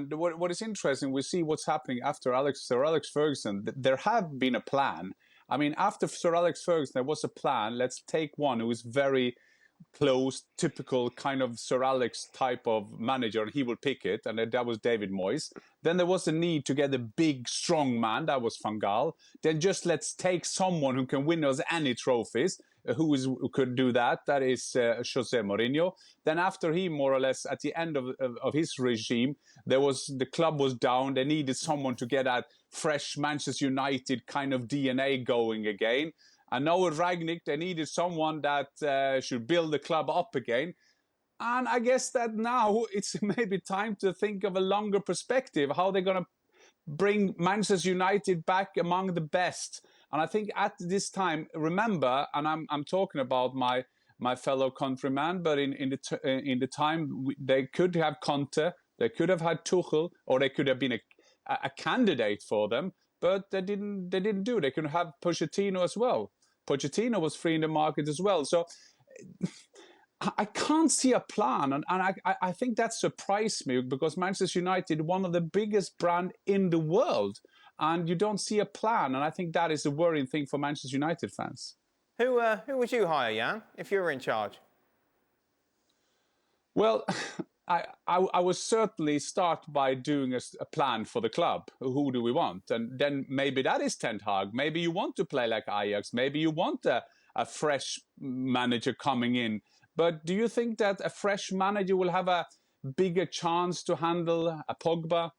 What is interesting, we see what's happening after Sir Alex Ferguson. There have been a plan. I mean, after Sir Alex Ferguson, there was a plan. Let's take one who is very close, typical kind of Sir Alex type of manager, and he will pick it. And that was David Moyes. Then there was a need to get a big, strong man. That was Van Gaal. Then just let's take someone who can win us any trophies. Who could do that? That is Jose Mourinho. Then after he, more or less, at the end of his regime, the club was down. They needed someone to get that fresh Manchester United kind of DNA going again. And now with Rangnick, they needed someone that should build the club up again. And I guess that now it's maybe time to think of a longer perspective, how they're going to bring Manchester United back among the best. And I think at this time, remember, and I'm talking about my fellow countryman, but in the time they could have Conte, they could have had Tuchel, or they could have been a candidate for them, but they didn't do. They could have Pochettino as well. Pochettino was free in the market as well. So I can't see a plan, and I think that surprised me, because Manchester United, one of the biggest brand in the world, and you don't see a plan, and I think that is a worrying thing for Manchester United fans. Who would you hire, Jan, if you were in charge? Well, I would certainly start by doing a plan for the club. Who do we want? And then maybe that is Ten Hag. Maybe you want to play like Ajax. Maybe you want a fresh manager coming in. But do you think that a fresh manager will have a bigger chance to handle a Pogba,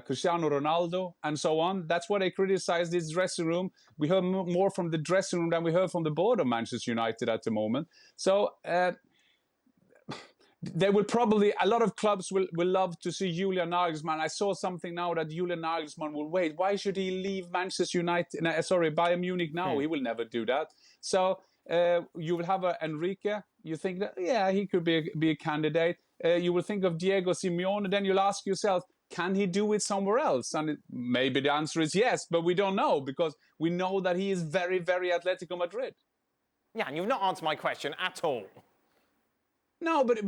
Cristiano Ronaldo, and so on? That's why they criticize this dressing room. We heard more from the dressing room than we heard from the board of Manchester United at the moment. So they will probably, a lot of clubs will love to see Julian Nagelsmann. I saw something now that Julian Nagelsmann will wait. Why should he leave Manchester United? Bayern Munich now? He will never do that. So you will have Enrique. You think that, yeah, he could be a candidate. You will think of Diego Simeone. Then you'll ask yourself, can he do it somewhere else? And maybe the answer is yes, but we don't know, because we know that he is very, very Atletico Madrid. Yeah, and you've not answered my question at all. No, but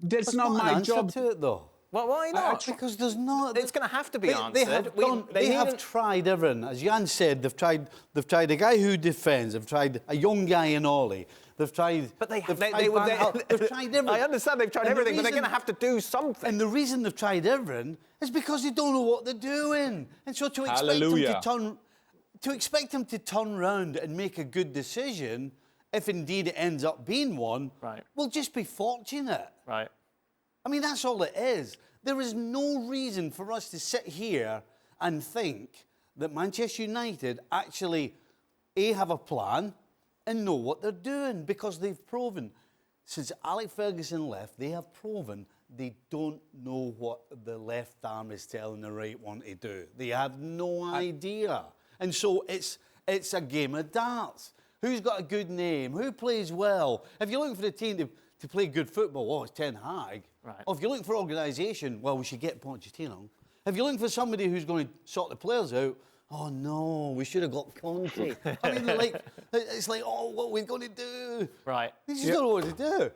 that's not my job to it, though. Well, why not? Because there's not. It's going to have to be answered. They have tried everything. As Jan said, they've tried a guy who defends. They've tried a young guy in Ollie. They've tried. But they've tried everything. I understand they've tried everything, but they're going to have to do something. And the reason they've tried everything is because they don't know what they're doing. And so to expect them to turn round and make a good decision, if indeed it ends up being one, right, will just be fortunate. Right. I mean, that's all it is. There is no reason for us to sit here and think that Manchester United actually, A, have a plan and know what they're doing, because they've proven, since Alex Ferguson left, they have proven they don't know what the left arm is telling the right one to do. They have no idea. And so it's a game of darts. Who's got a good name? Who plays well? If you're looking for the team to play good football, oh, it's Ten Hag. Right. Or if you're looking for organisation, well, we should get Pochettino. If you're looking for somebody who's going to sort the players out, oh no, we should have got Conte. I mean, it's like, oh, what are we going to do? Right. They just don't know what to do.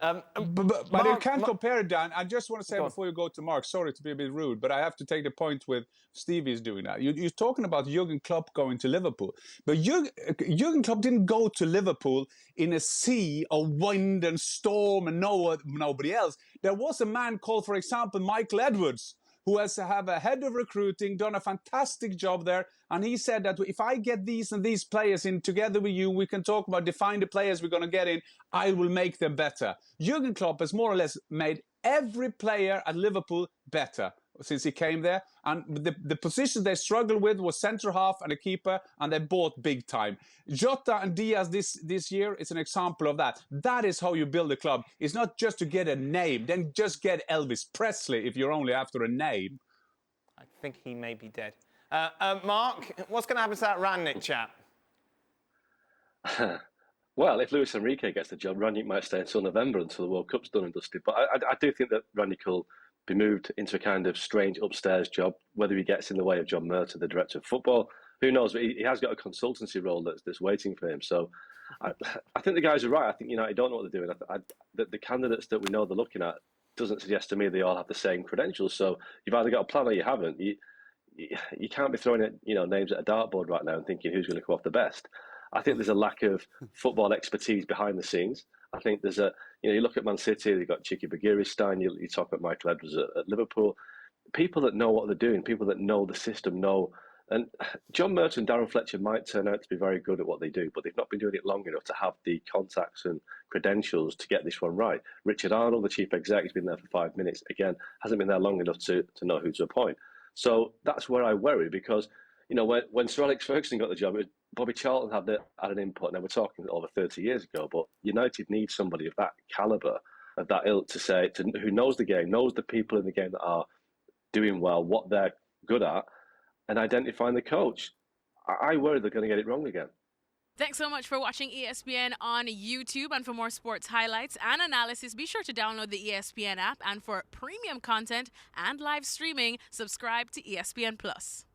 But you can't compare it, Dan. I just want to say before you go to Mark, sorry to be a bit rude, but I have to take the point with Stevie's doing that. You're talking about Jurgen Klopp going to Liverpool. But Jurgen Klopp didn't go to Liverpool in a sea of wind and storm and nobody else. There was a man called, for example, Michael Edwards, who has to have a head of recruiting, done a fantastic job there. And he said that if I get these and these players in together with you, we can talk about, define the players we're going to get in. I will make them better. Jurgen Klopp has more or less made every player at Liverpool better since he came there. And the positions they struggled with was centre-half and a keeper, and they bought big time. Jota and Diaz this year is an example of that. That is how you build a club. It's not just to get a name. Then just get Elvis Presley if you're only after a name. I think he may be dead. Mark, what's going to happen to that Rangnick chap? Well, if Luis Enrique gets the job, Rangnick might stay until November, until the World Cup's done and dusted. But I do think that Rangnick will be moved into a kind of strange upstairs job, whether he gets in the way of John Murtough, the director of football. Who knows? But he has got a consultancy role that's waiting for him. So I think the guys are right. I think United don't know what they're doing. The candidates that we know they're looking at doesn't suggest to me they all have the same credentials. So you've either got a plan or you haven't. You can't be throwing names at a dartboard right now and thinking who's going to come off the best. I think there's a lack of football expertise behind the scenes. I think there's you look at Man City, they've got Chicky Bagiristain, you talk about Michael Edwards at Liverpool. People that know what they're doing, people that know the system, know. And John Merton and Darren Fletcher might turn out to be very good at what they do, but they've not been doing it long enough to have the contacts and credentials to get this one right. Richard Arnold, the chief exec, has been there for 5 minutes. Again, hasn't been there long enough to know who to appoint. So that's where I worry, because when Sir Alex Ferguson got the job, Bobby Charlton had an input. Now we're talking over 30 years ago, but United needs somebody of that calibre, of that ilk, who knows the game, knows the people in the game that are doing well, what they're good at, and identifying the coach. I worry they're going to get it wrong again. Thanks so much for watching ESPN on YouTube. And for more sports highlights and analysis, be sure to download the ESPN app. And for premium content and live streaming, subscribe to ESPN Plus.